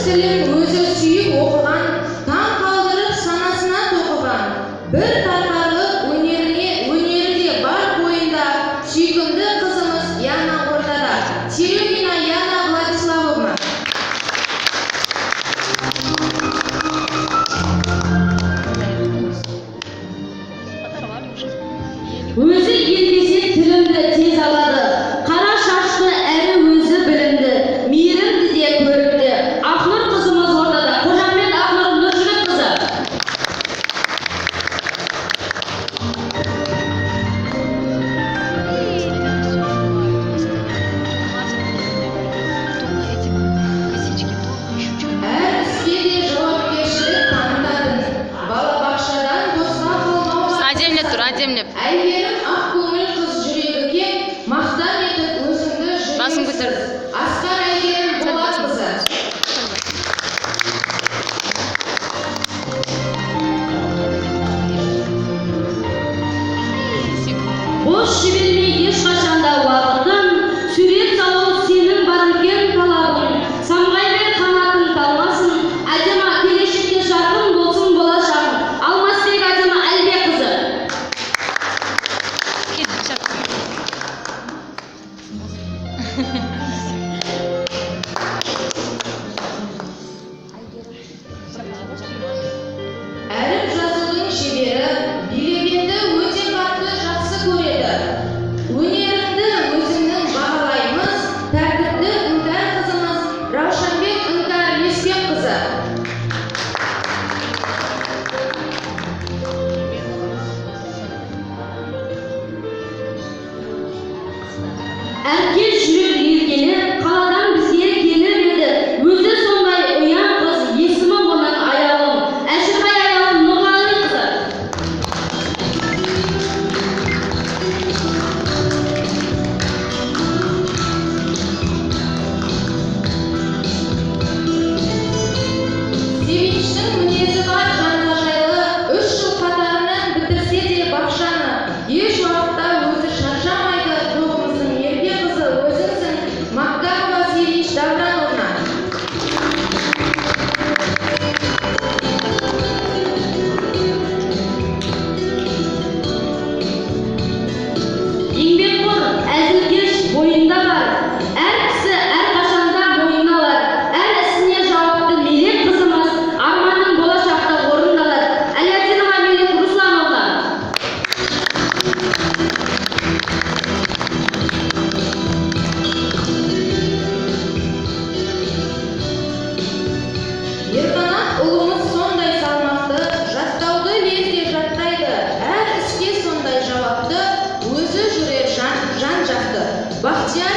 тілін өзі сүйіп оқыған, таң қалдырып санасына тоқыған, бір тарқарлық өнері де бар бойында, сүйкімді қызымыз Яна ортада. Серегина Яна Владиславовна. Өзі елдесе тілімді тез алады, қара шашты әрі өзі білімді, мейірімді де көрікті. Ақнұр қызымыз ортада. Қожамбет Ақнұр Нұржігіт қызы. Әр іске де жауапкершілік танытатын, балабақшадан босқа қалмауға. Әдемлеп тұр, әдемлеп. Әйгерім ақ көңіл қыз жүрегіге мақтан етіп өзіңді Басын көтер. жүрексіз. Асқар Әйгерім Болатқызы. Бос жібермей ешқашанда уақытын, сурет салу сенің бар үлкен талабың. Самғай бер қанатын талмасын, әдема келешекте жарқын болсын болашағың. Алмасбек әдема Әлбекқызы. Әріп жазудың шебері, билегенді өте қатты жақсы көреді. Өнеріңді өзіңнің бағалаймыз, тәртіпті іңкәр қызымыз Раушанбек Іңкәр Леспекқызы. Әркел жүрек еркелеп, қаладан бізге келіп еді. Өзі сондай ұяң қыз, есімі оның аяулым. Әшірбай аяулым Нұрғалиқызы. Севиштің мінезі бар жантажайлы, 3 жыл қатарынан бітірсе де бақшаны. Еш уақытта өзі шаршамайды, жоғымыздың ерке қызы өзіңсің, Макарова Севич Даврановна. Еңбекқор, әзілкеш бойында бар. Әр кісі әрқашанда мойнына алар. Әр ісіне жауапты Мелек қызымыз арманның болашақта орындалады. Әлиадинова Мелек Руслановна. Ерқанат ұлымыз сондай салмақты, жаттауды лезде жаттайды. Әр іске сондай жауапты, өзі жүрер жан жақты. Бақтияр